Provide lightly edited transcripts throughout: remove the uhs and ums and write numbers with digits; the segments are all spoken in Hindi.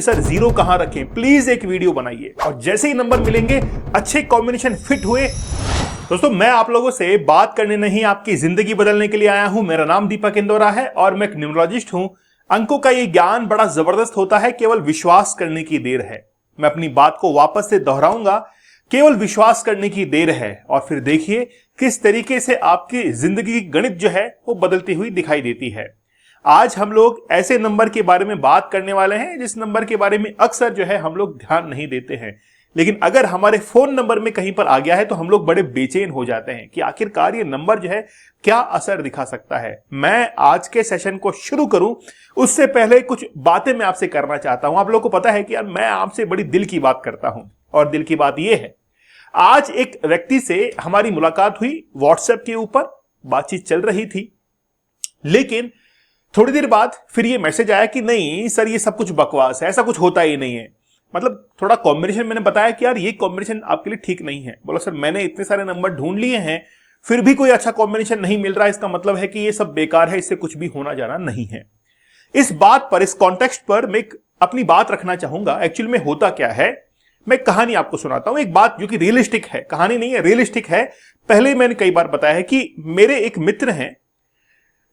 सर जीरो कहां रखें, प्लीज एक वीडियो बनाइए। और जैसे ही नंबर मिलेंगे, अच्छे कॉम्बिनेशन फिट हुए। दोस्तों मैं आप लोगों से बात करने नहीं, आपकी जिंदगी बदलने के लिए आया हूं। मेरा नाम दीपक इंदौरा है और मैं एक न्यूमरोलॉजिस्ट हूं। अंकों का ये ज्ञान बड़ा जबरदस्त होता है, केवल विश्वास करने की देर है। मैं अपनी बात को वापस से दोहराऊंगा, केवल विश्वास करने की देर है। और फिर देखिए किस तरीके से आपकी जिंदगी की गणित जो है वो बदलती हुई दिखाई देती है। आज हम लोग ऐसे नंबर के बारे में बात करने वाले हैं जिस नंबर के बारे में अक्सर जो है हम लोग ध्यान नहीं देते हैं, लेकिन अगर हमारे फोन नंबर में कहीं पर आ गया है तो हम लोग बड़े बेचैन हो जाते हैं कि आखिरकार ये नंबर जो है क्या असर दिखा सकता है। मैं आज के सेशन को शुरू करूं उससे पहले कुछ बातें मैं आपसे करना चाहता हूं। आप लोगों को पता है कि यार मैं आपसे बड़ी दिल की बात करता हूं, और दिल की बात यह है, आज एक व्यक्ति से हमारी मुलाकात हुई, व्हाट्सएप के ऊपर बातचीत चल रही थी, लेकिन थोड़ी देर बाद फिर ये मैसेज आया कि नहीं सर ये सब कुछ बकवास है, ऐसा कुछ होता ही नहीं है। मतलब थोड़ा कॉम्बिनेशन मैंने बताया कि यार ये कॉम्बिनेशन आपके लिए ठीक नहीं है। बोला सर मैंने इतने सारे नंबर ढूंढ लिए हैं फिर भी कोई अच्छा कॉम्बिनेशन नहीं मिल रहा, इसका मतलब है कि ये सब बेकार है, इससे कुछ भी होना जाना नहीं है। इस बात पर, इस कॉन्टेक्स्ट पर मैं अपनी बात रखना चाहूंगा। एक्चुअली में होता क्या है, मैं कहानी आपको सुनाता हूं, एक बात जो कि रियलिस्टिक है, कहानी नहीं है, रियलिस्टिक है। पहले मैंने कई बार बताया है कि मेरे एक मित्र हैं,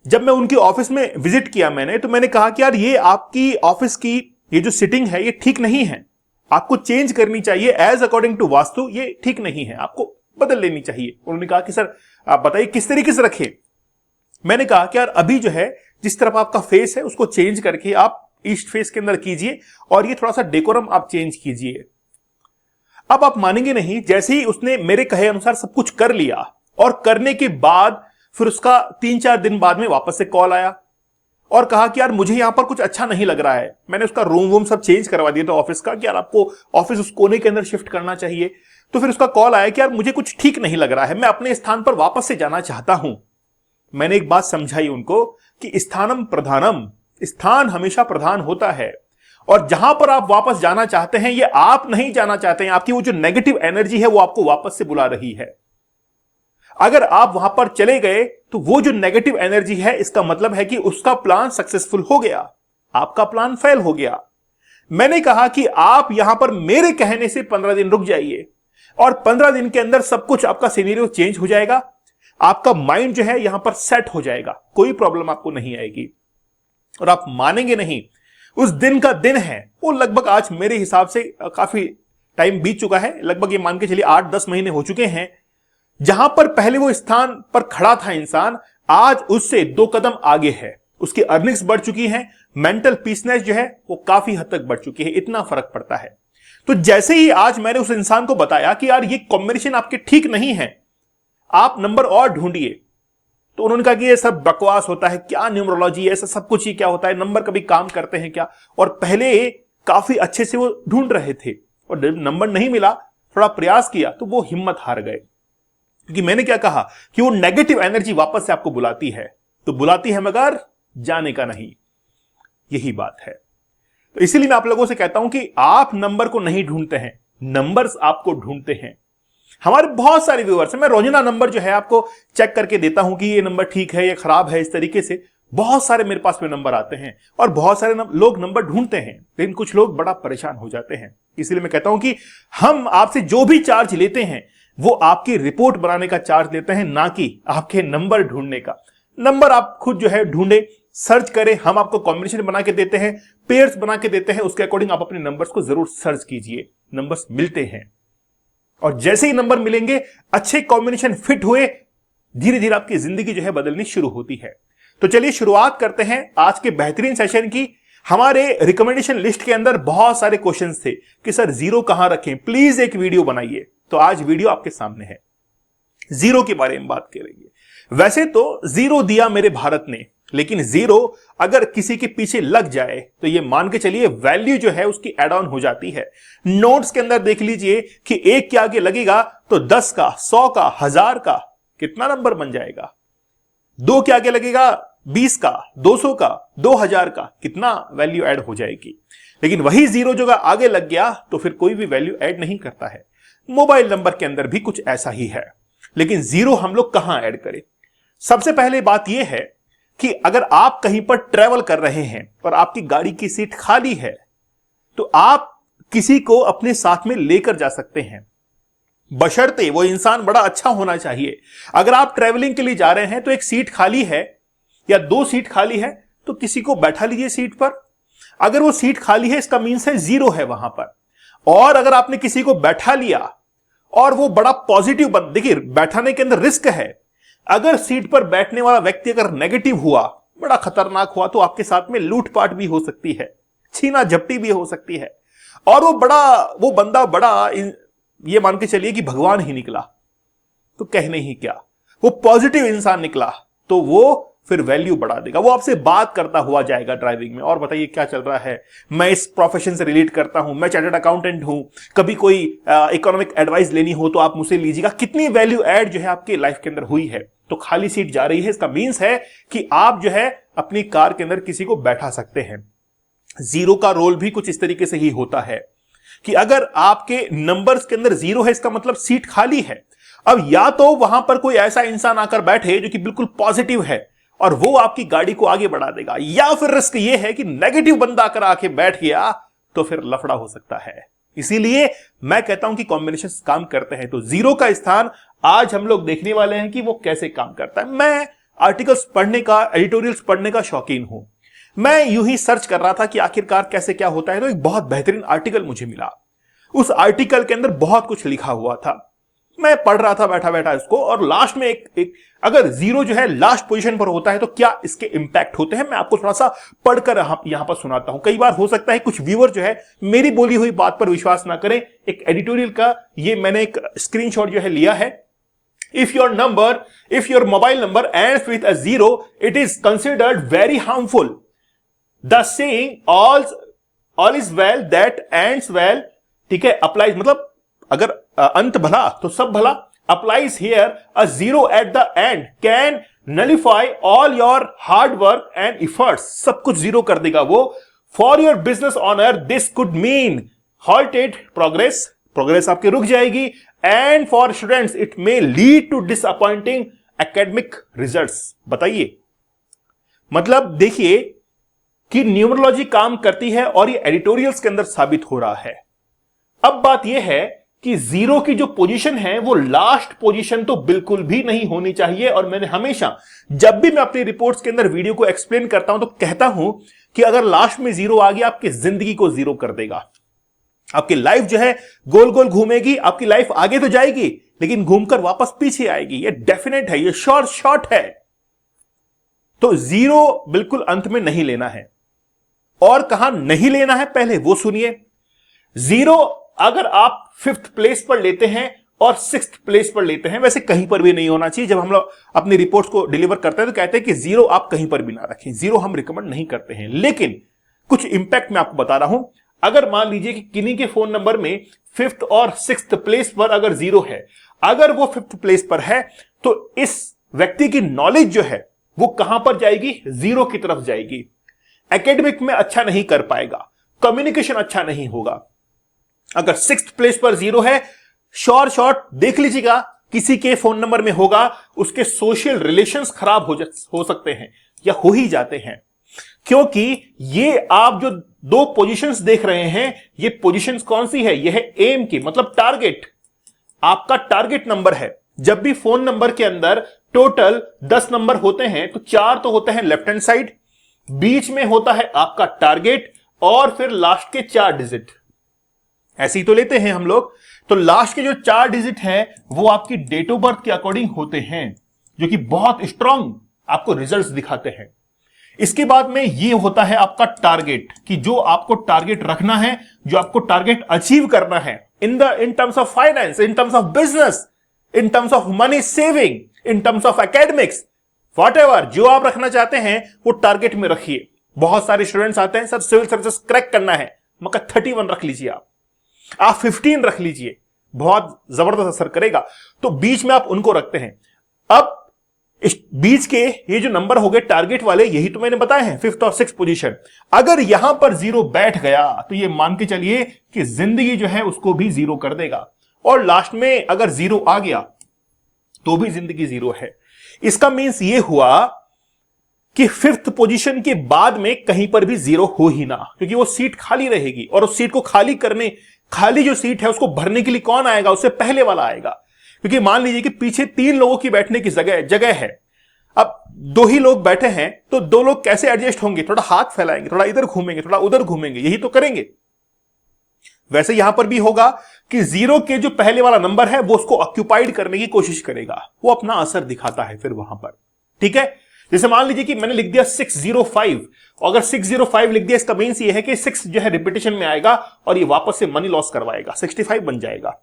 जब मैं उनकी ऑफिस में विजिट किया मैंने, तो मैंने कहा कि यार ये आपकी ऑफिस की ये जो सिटिंग है ये ठीक नहीं है, आपको चेंज करनी चाहिए, एज अकॉर्डिंग टू वास्तु ये ठीक नहीं है, आपको बदल लेनी चाहिए। उन्होंने कहा कि सर आप बताइए किस तरीके से रखें। मैंने कहा कि यार अभी जो है जिस तरफ आपका फेस है उसको चेंज करके आप ईस्ट फेस के अंदर कीजिए, और ये थोड़ा सा डेकोरम आप चेंज कीजिए। अब आप मानेंगे नहीं, जैसे ही उसने मेरे कहे अनुसार सब कुछ कर लिया, और करने के बाद फिर उसका 3-4 दिन बाद में वापस से कॉल आया और कहा कि यार मुझे यहां पर कुछ अच्छा नहीं लग रहा है। मैंने उसका रूम वूम सब चेंज करवा दिया था ऑफिस का, कि यार आपको ऑफिस उस कोने के अंदर शिफ्ट करना चाहिए। तो फिर उसका कॉल आया कि यार मुझे कुछ ठीक नहीं लग रहा है, मैं अपने स्थान पर वापस से जाना चाहता हूं। मैंने एक बात समझाई उनको कि स्थानम प्रधानम, स्थान हमेशा प्रधान होता है, और जहां पर आप वापस जाना चाहते हैं ये आप नहीं जाना चाहते हैं, आपकी वो जो नेगेटिव एनर्जी है वो आपको वापस से बुला रही है। अगर आप वहां पर चले गए तो वो जो नेगेटिव एनर्जी है, इसका मतलब है कि उसका प्लान सक्सेसफुल हो गया, आपका प्लान फेल हो गया। मैंने कहा कि आप यहां पर मेरे कहने से 15 दिन रुक जाइए, और 15 दिन के अंदर सब कुछ आपका सिनेरियो चेंज हो जाएगा, आपका माइंड जो है यहां पर सेट हो जाएगा, कोई प्रॉब्लम आपको नहीं आएगी। और आप मानेंगे नहीं, उस दिन का दिन है वो लगभग आज मेरे हिसाब से काफी टाइम बीत चुका है, लगभग ये मान के चलिए 8-10 महीने हो चुके हैं। जहां पर पहले वो स्थान पर खड़ा था इंसान, आज उससे 2 कदम आगे है, उसकी अर्निंग्स बढ़ चुकी हैं, मेंटल पीसनेस जो है वो काफी हद तक बढ़ चुकी है, इतना फर्क पड़ता है। तो जैसे ही आज मैंने उस इंसान को बताया कि यार ये कॉम्बिनेशन आपके ठीक नहीं है, आप नंबर और ढूंढिए, तो उन्होंने कहा कि ये सब बकवास होता है, क्या न्यूमरोलॉजी, ऐसा सब कुछ ही क्या होता है, नंबर कभी काम करते हैं क्या। और पहले काफी अच्छे से वो ढूंढ रहे थे, और जब नंबर नहीं मिला, थोड़ा प्रयास किया, तो वो हिम्मत हार गए। क्योंकि मैंने क्या कहा कि वो नेगेटिव एनर्जी वापस से आपको बुलाती है, तो बुलाती है मगर जाने का नहीं, यही बात है। तो इसीलिए मैं आप लोगों से कहता हूं कि आप नंबर को नहीं ढूंढते हैं, नंबर्स आपको ढूंढते हैं। हमारे बहुत सारे व्यूअर्स हैं, मैं रोजाना नंबर जो है आपको चेक करके देता हूं कि ये नंबर ठीक है, ये खराब है, इस तरीके से बहुत सारे मेरे पास में नंबर आते हैं, और बहुत सारे लोग नंबर ढूंढते हैं, लेकिन कुछ लोग बड़ा परेशान हो जाते हैं। इसलिए मैं कहता हूं कि हम आपसे जो भी चार्ज लेते हैं वो आपकी रिपोर्ट बनाने का चार्ज लेते हैं, ना कि आपके नंबर ढूंढने का। नंबर आप खुद जो है ढूंढे, सर्च करें, हम आपको कॉम्बिनेशन बना के देते हैं, पेयर्स बना के देते हैं, उसके अकॉर्डिंग आप अपने नंबर्स को जरूर सर्च कीजिए, नंबर्स मिलते हैं। और जैसे ही नंबर मिलेंगे, अच्छे कॉम्बिनेशन फिट हुए, धीरे धीरे आपकी जिंदगी जो है बदलनी शुरू होती है। तो चलिए शुरुआत करते हैं आज के बेहतरीन सेशन की। हमारे रिकमेंडेशन लिस्ट के अंदर बहुत सारे क्वेश्चंस थे कि सर जीरो कहां रखें, प्लीज एक वीडियो बनाइए। तो आज वीडियो आपके सामने है, जीरो के बारे में बात करेंगे। वैसे तो जीरो दिया मेरे भारत ने, लेकिन जीरो अगर किसी के पीछे लग जाए तो ये मान के चलिए वैल्यू जो है उसकी एड ऑन हो जाती है। नोट्स के अंदर देख लीजिए कि एक के आगे लगेगा तो 10 का, 100 का, 1000 का कितना नंबर बन जाएगा। 2 के आगे लगेगा 20 का, 200 का, 2000 का, कितना वैल्यू ऐड हो जाएगी। लेकिन वही जीरो जो आगे लग गया तो फिर कोई भी वैल्यू ऐड नहीं करता है। मोबाइल नंबर के अंदर भी कुछ ऐसा ही है, लेकिन जीरो हम लोग कहां ऐड करें। सबसे पहले बात यह है कि अगर आप कहीं पर ट्रेवल कर रहे हैं और आपकी गाड़ी की सीट खाली है, तो आप किसी को अपने साथ में लेकर जा सकते हैं, बशर्ते वो इंसान बड़ा अच्छा होना चाहिए। अगर आप ट्रैवलिंग के लिए जा रहे हैं तो एक सीट खाली है या 2 सीट खाली है तो किसी को बैठा लीजिए सीट पर। अगर वो सीट खाली है इसका मीन्स है 0 है वहां पर। और अगर आपने किसी को बैठा लिया और वो बड़ा पॉजिटिव देखिए बैठाने के अंदर रिस्क है। अगर सीट पर बैठने वाला व्यक्ति अगर नेगेटिव हुआ, बड़ा खतरनाक हुआ, तो आपके साथ में लूटपाट भी हो सकती है, छीना झपटी भी हो सकती है। और वो बंदा बड़ा ये मान के चलिए कि भगवान ही निकला तो कहने ही क्या, वो पॉजिटिव इंसान निकला तो वो फिर वैल्यू बढ़ा देगा। वो आपसे बात करता हुआ जाएगा ड्राइविंग में, और बताइए क्या चल रहा है, मैं इस प्रोफेशन से रिलेट करता हूं, मैं चार्टर्ड अकाउंटेंट हूं, कभी कोई इकोनॉमिक एडवाइस लेनी हो तो आप मुझसे लीजिएगा। कितनी वैल्यू ऐड जो है आपकी लाइफ के अंदर हुई है। तो खाली सीट जा रही है इसका मीन्स है कि आप जो है अपनी कार के अंदर किसी को बैठा सकते हैं। 0 का रोल भी कुछ इस तरीके से ही होता है कि अगर आपके नंबर्स के अंदर 0 है इसका मतलब सीट खाली है। अब या तो वहां पर कोई ऐसा इंसान आकर बैठे जो कि बिल्कुल पॉजिटिव है और वो आपकी गाड़ी को आगे बढ़ा देगा, या फिर रिस्क ये है कि नेगेटिव बंदा आकर आके बैठ गया तो फिर लफड़ा हो सकता है। इसीलिए मैं कहता हूं कि कॉम्बिनेशन काम करते हैं। तो 0 का स्थान आज हम लोग देखने वाले हैं कि वो कैसे काम करता है। मैं आर्टिकल्स पढ़ने का, एडिटोरियल्स पढ़ने का शौकीन हूं। मैं यूं ही सर्च कर रहा था कि आखिरकार कैसे क्या होता है, तो एक बहुत बेहतरीन आर्टिकल मुझे मिला। उस आर्टिकल के अंदर बहुत कुछ लिखा हुआ था। मैं पढ़ रहा था बैठा बैठा इसको, और लास्ट में एक अगर 0 जो है लास्ट पोजीशन पर होता है तो क्या इसके इंपैक्ट होते हैं, मैं आपको थोड़ा सा पढ़कर यहां पर सुनाता हूं। कई बार हो सकता है कुछ व्यूअर जो है मेरी बोली हुई बात पर विश्वास ना करें। एक एडिटोरियल का ये मैंने एक स्क्रीनशॉट जो है लिया है। If your mobile number ends with a 0, it is considered very harmful. The saying all is well that ends well, ठीक है, अप्लाइज, मतलब अगर अंत भला तो सब भला, applies here, a 0 at the end can nullify all your hard work and efforts। सब कुछ 0 कर देगा वो। For your business owner this could mean halted progress आपकी रुक जाएगी, and for students it may lead to disappointing academic results। बताइए, मतलब देखिए कि न्यूमरोलॉजी काम करती है और ये एडिटोरियल्स के अंदर साबित हो रहा है। अब बात यह है कि 0 की जो पोजीशन है वो लास्ट पोजीशन तो बिल्कुल भी नहीं होनी चाहिए। और मैंने हमेशा जब भी मैं अपनी रिपोर्ट्स के अंदर वीडियो को एक्सप्लेन करता हूं तो कहता हूं कि अगर लास्ट में 0 आ गया आपकी जिंदगी को 0 कर देगा। आपकी लाइफ जो है गोल गोल घूमेगी, आपकी लाइफ आगे तो जाएगी लेकिन घूमकर वापस पीछे आएगी। ये डेफिनेट है, ये शॉर्ट है। तो 0 बिल्कुल अंत में नहीं लेना है। और कहां नहीं लेना है पहले वो सुनिए। 0 अगर आप 5th प्लेस पर लेते हैं और 6th प्लेस पर लेते हैं, वैसे कहीं पर भी नहीं होना चाहिए। जब हम लोग अपनी रिपोर्ट्स को डिलीवर करते हैं तो कहते हैं कि 0 आप कहीं पर भी ना रखें। 0 हम रिकमेंड नहीं करते हैं, लेकिन कुछ इंपैक्ट मैं आपको बता रहा हूं। अगर मान लीजिए कि किन्हीं के फोन नंबर में 5th और 6th प्लेस पर अगर 0 है, अगर वो 5th प्लेस पर है तो इस व्यक्ति की नॉलेज जो है वो कहां पर जाएगी, 0 की तरफ जाएगी। एकेडमिक में अच्छा नहीं कर पाएगा, कम्युनिकेशन अच्छा नहीं होगा। अगर 6th प्लेस पर 0 है, शॉर्ट देख लीजिएगा, किसी के फोन नंबर में होगा, उसके सोशल रिलेशंस खराब हो सकते हैं या हो ही जाते हैं। क्योंकि ये आप जो 2 पोजीशंस देख रहे हैं, ये पोजीशंस कौन सी है, यह है एम की, मतलब टारगेट, आपका टारगेट नंबर है। जब भी फोन नंबर के अंदर टोटल 10 नंबर होते हैं तो 4 तो होते हैं लेफ्ट हैंड साइड, बीच में होता है आपका टारगेट, और फिर लास्ट के 4 डिजिट। ऐसे ही तो लेते हैं हम लोग। तो लास्ट के जो 4 डिजिट हैं वो आपकी डेट ऑफ बर्थ के अकॉर्डिंग होते हैं, जो कि बहुत स्ट्रांग आपको रिजल्ट्स दिखाते हैं। इसके बाद में ये होता है आपका टारगेट, कि जो आपको टारगेट रखना है, जो आपको टारगेट अचीव करना है in terms of finance, in terms of business, in terms of money saving, in terms of academics, whatever जो आप रखना चाहते हैं वो टारगेट में रखिए। बहुत सारे स्टूडेंट्स आते हैं, सर सिविल सर्विसेज क्रैक करना है, मगर 31 रख लीजिए, आप 15 रख लीजिए, बहुत जबरदस्त असर करेगा। तो बीच में आप उनको रखते हैं। अब इस बीच के ये जो नंबर हो गए टारगेट वाले, यही तो मैंने बताया है 5th और 6th पोजीशन। अगर यहां पर 0 बैठ गया तो ये मान के चलिए कि जिंदगी जो है उसको भी 0 कर देगा, और लास्ट में अगर 0 आ गया तो भी जिंदगी 0 है। इसका मीन्स ये हुआ कि फिफ्थ पोजीशन के बाद में कहीं पर भी जीरो हो ही ना, क्योंकि वो सीट खाली रहेगी और उस सीट को खाली जो सीट है उसको भरने के लिए कौन आएगा? उससे पहले वाला आएगा। क्योंकि मान लीजिए कि पीछे 3 लोगों की बैठने की जगह है, अब 2 ही लोग बैठे हैं, तो 2 लोग कैसे एडजस्ट होंगे? थोड़ा हाथ फैलाएंगे, थोड़ा इधर घूमेंगे, थोड़ा उधर घूमेंगे, यही तो करेंगे। वैसे यहां पर भी होगा कि जीरो के जो पहले वाला नंबर है वो उसको ऑक्यूपाइड करने की कोशिश करेगा, वो अपना असर दिखाता है फिर वहां पर। ठीक है, जैसे मान लीजिए कि मैंने लिख दिया 605, अगर 605 लिख दिया, इसका मीन्स ये है कि 6 जो है रिपीटेशन में आएगा और ये वापस से मनी लॉस करवाएगा, 65 बन जाएगा।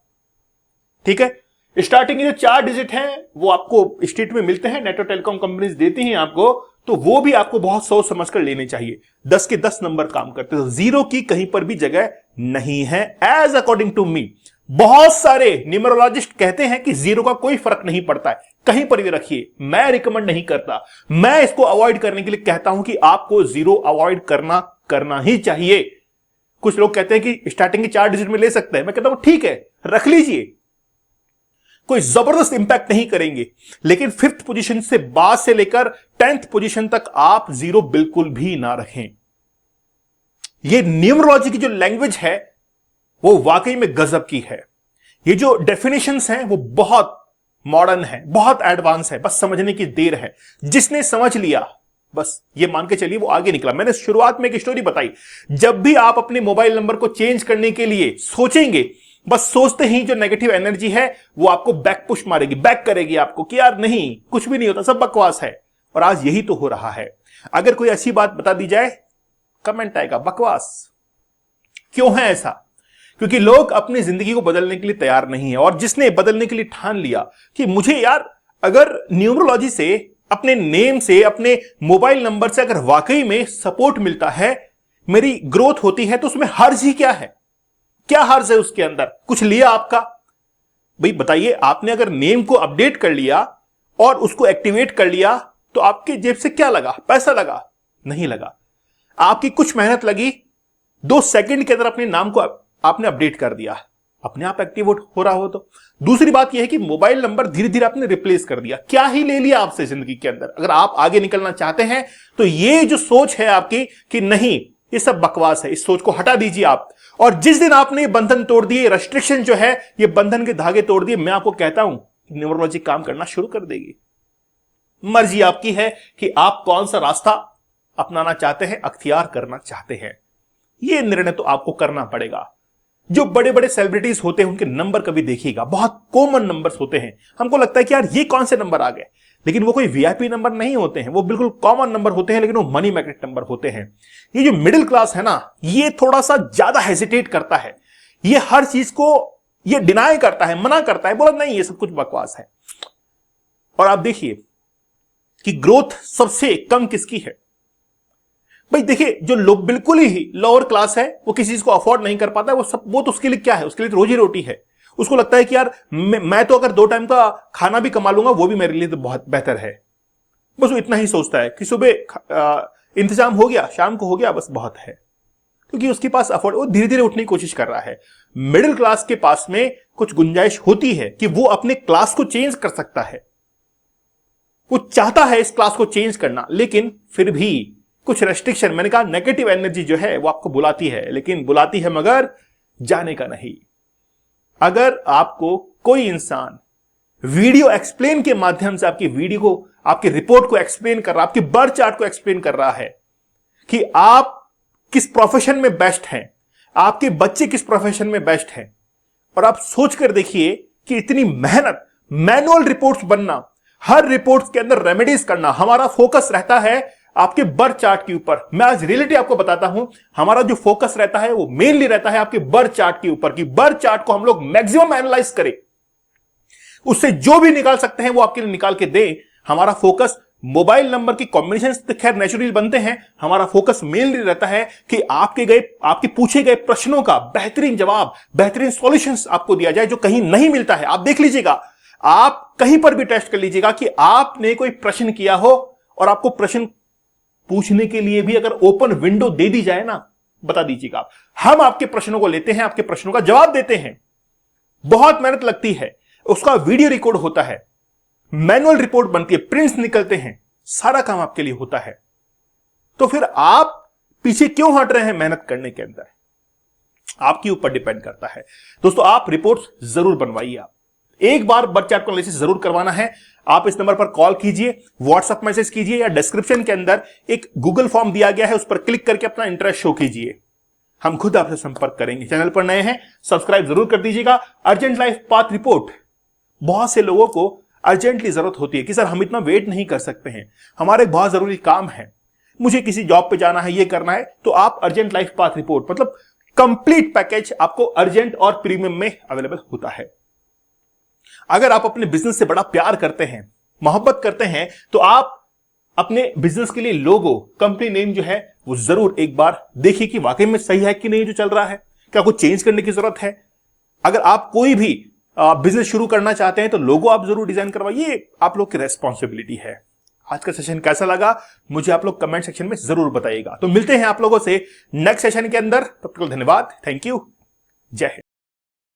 ठीक है, स्टार्टिंग के जो 4 डिजिट हैं वो आपको स्टेट में मिलते हैं, नेटवर्क टेलीकॉम कंपनीज देती हैं आपको, तो वो भी आपको बहुत सोच समझ कर लेने चाहिए। 10 के 10 नंबर काम करते हैं, तो जीरो की कहीं पर भी जगह नहीं है एज अकॉर्डिंग टू मी। बहुत सारे न्यूमरोलॉजिस्ट कहते हैं कि जीरो का कोई फर्क नहीं पड़ता है, कहीं पर भी रखिए, मैं रिकमेंड नहीं करता। मैं इसको अवॉइड करने के लिए कहता हूं कि आपको जीरो अवॉइड करना ही चाहिए। कुछ लोग कहते हैं कि स्टार्टिंग के 4 डिजिट में ले सकते हैं, मैं कहता हूं ठीक है, रख लीजिए, कोई जबरदस्त इंपैक्ट नहीं करेंगे, लेकिन 5th पोजीशन से बाद से लेकर 10th पोजीशन तक आप जीरो बिल्कुल भी ना रखें। यह न्यूमरोलॉजी की जो लैंग्वेज है वो वाकई में गजब की है। ये जो डेफिनेशंस हैं वो बहुत मॉडर्न है, बहुत एडवांस है, बस समझने की देर है। जिसने समझ लिया बस ये मान के चलिए वो आगे निकला। मैंने शुरुआत में एक स्टोरी बताई, जब भी आप अपने मोबाइल नंबर को चेंज करने के लिए सोचेंगे, बस सोचते ही जो नेगेटिव एनर्जी है वो आपको बैक पुश मारेगी, बैक करेगी आपको कि यार नहीं, कुछ भी नहीं होता, सब बकवास है। और आज यही तो हो रहा है। अगर कोई अच्छी बात बता दी जाए, कमेंट आएगा बकवास। क्यों है ऐसा? क्योंकि लोग अपनी जिंदगी को बदलने के लिए तैयार नहीं है। और जिसने बदलने के लिए ठान लिया कि मुझे यार अगर न्यूमरोलॉजी से, अपने नेम से, अपने मोबाइल नंबर से अगर वाकई में सपोर्ट मिलता है, मेरी ग्रोथ होती है, तो उसमें हर्ज ही क्या है? क्या हर्ज है उसके अंदर? कुछ लिया आपका? भाई बताइए, आपने अगर नेम को अपडेट कर लिया और उसको एक्टिवेट कर लिया तो आपकी जेब से क्या लगा? पैसा लगा? नहीं लगा। आपकी कुछ मेहनत लगी, 2 सेकंड के अंदर अपने नाम को आपने अपडेट कर दिया, अपने आप एक्टिवेट हो रहा हो तो। दूसरी बात यह है कि मोबाइल नंबर धीरे धीरे आपने रिप्लेस कर दिया। क्या ही ले लिया आपसे जिंदगी के अंदर? अगर आप आगे निकलना चाहते हैं तो ये जो सोच है आपकी कि नहीं ये सब बकवास है, इस सोच को हटा दीजिए आप। और जिस दिन आपने ये बंधन तोड़ दिए, रेस्ट्रिक्शन जो है, ये बंधन के धागे तोड़ दिए, मैं आपको कहता हूं न्यूमरोलॉजी काम करना शुरू कर देगी। मर्जी आपकी है कि आप कौन सा रास्ता अपनाना चाहते हैं, अख्तियार करना चाहते हैं। यह निर्णय तो आपको करना पड़ेगा। जो बड़े बड़े सेलिब्रिटीज होते हैं उनके नंबर कभी देखिएगा, बहुत कॉमन नंबर्स होते हैं। हमको लगता है कि यार ये कौन से नंबर आ गए, लेकिन वो कोई वीआईपी नंबर नहीं होते हैं, वो बिल्कुल कॉमन नंबर होते हैं, लेकिन वो मनी मैग्नेट नंबर होते हैं। ये जो मिडिल क्लास है ना, ये थोड़ा सा ज्यादा हेजिटेट करता है, ये हर चीज को ये डिनाई करता है, मना करता है, बोला नहीं ये सब कुछ बकवास है। और आप देखिए कि ग्रोथ सबसे कम किसकी है। भाई देखिए, जो लोग बिल्कुल ही लोअर क्लास है, वो किसी चीज को अफोर्ड नहीं कर पाता है, वो तो उसके लिए क्या है? उसके लिए तो रोजी रोटी है। उसको लगता है कि यार मैं तो अगर 2 टाइम का खाना भी कमा लूंगा वो भी मेरे लिए तो बहुत बेहतर है। बस वो इतना ही सोचता है कि सुबह इंतजाम हो गया, शाम को हो गया, बस बहुत है। क्योंकि उसके पास अफोर्ड, वो धीरे धीरे उठने की कोशिश कर रहा है। मिडिल क्लास के पास में कुछ गुंजाइश होती है कि वो अपने क्लास को चेंज कर सकता है, वो चाहता है इस क्लास को चेंज करना, लेकिन फिर भी कुछ रेस्ट्रिक्शन, मैंने कहा नेगेटिव एनर्जी जो है वो आपको बुलाती है, लेकिन बुलाती है मगर जाने का नहीं। अगर आपको कोई इंसान वीडियो एक्सप्लेन के माध्यम से आपकी वीडियो को, आपकी रिपोर्ट को एक्सप्लेन कर रहा है, आपकी बर्थ चार्ट को एक्सप्लेन कर रहा है कि आप किस प्रोफेशन में बेस्ट हैं, आपके बच्चे किस प्रोफेशन में बेस्ट हैं, और आप सोच कर देखिए कि इतनी मेहनत, मैनुअल रिपोर्ट्स बनना, हर रिपोर्ट्स के अंदर रेमेडीज करना, हमारा फोकस रहता है आपके बर्थ चार्ट के ऊपर। मैं आज रियलिटी आपको बताता हूं, हमारा जो फोकस रहता है वो मेनली रहता है आपके बर्थ चार्ट के ऊपर, कि बर्थ चार्ट को हम लोग मैक्सिमम एनालाइज करें, उससे जो भी निकाल सकते हैं वो आपके लिए निकाल के दें। हमारा फोकस मोबाइल नंबर की कॉम्बिनेशन तो खैर नेचुरली बनते हैं, हमारा फोकस मेनली रहता है कि आपके पूछे गए प्रश्नों का बेहतरीन जवाब, बेहतरीन सॉल्यूशंस आपको दिया जाए, जो कहीं नहीं मिलता है। आप देख लीजिएगा, आप कहीं पर भी टेस्ट कर लीजिएगा कि आपने कोई प्रश्न किया हो और आपको प्रश्न पूछने के लिए भी अगर ओपन विंडो दे दी जाए ना, बता दीजिएगा आप, हम आपके प्रश्नों को लेते हैं, आपके प्रश्नों का जवाब देते हैं। बहुत मेहनत लगती है, उसका वीडियो रिकॉर्ड होता है, मैनुअल रिपोर्ट बनती है, प्रिंट्स निकलते हैं, सारा काम आपके लिए होता है, तो फिर आप पीछे क्यों हट रहे हैं मेहनत करने के अंदर? आपके ऊपर डिपेंड करता है। दोस्तों, आप रिपोर्ट जरूर बनवाइए। आप एक बार बर्थ चार्ट को एनालिसिस जरूर करवाना है। आप इस नंबर पर कॉल कीजिए, व्हाट्सएप मैसेज कीजिए, या डिस्क्रिप्शन के अंदर एक गूगल फॉर्म दिया गया है, उस पर क्लिक करके अपना इंटरेस्ट शो कीजिए। हम खुद आपसे संपर्क करेंगे। चैनल पर नए हैं, सब्सक्राइब जरूर कर दीजिएगा। अर्जेंट लाइफ पाथ रिपोर्ट बहुत से लोगों को अर्जेंटली जरूरत होती है कि सर हम इतना वेट नहीं कर सकते हैं, हमारे बहुत जरूरी काम है, मुझे किसी जॉब पे जाना है, ये करना है, तो आप अर्जेंट लाइफ पाथ रिपोर्ट मतलब कंप्लीट पैकेज आपको अर्जेंट और प्रीमियम में अवेलेबल होता है। अगर आप अपने बिजनेस से बड़ा प्यार करते हैं, मोहब्बत करते हैं, तो आप अपने बिजनेस के लिए लोगो, कंपनी नेम जो है वो जरूर एक बार देखिए कि वाकई में सही है कि नहीं जो चल रहा है, क्या कुछ चेंज करने की जरूरत है। अगर आप कोई भी बिजनेस शुरू करना चाहते हैं तो लोगो आप जरूर डिजाइन करवाइए, आप लोग की रेस्पॉन्सिबिलिटी है। आज का सेशन कैसा लगा मुझे आप लोग कमेंट सेक्शन में जरूर बताइएगा। तो मिलते हैं आप लोगों से नेक्स्ट सेशन के अंदर, तब तक धन्यवाद, थैंक यू, जय हिंद।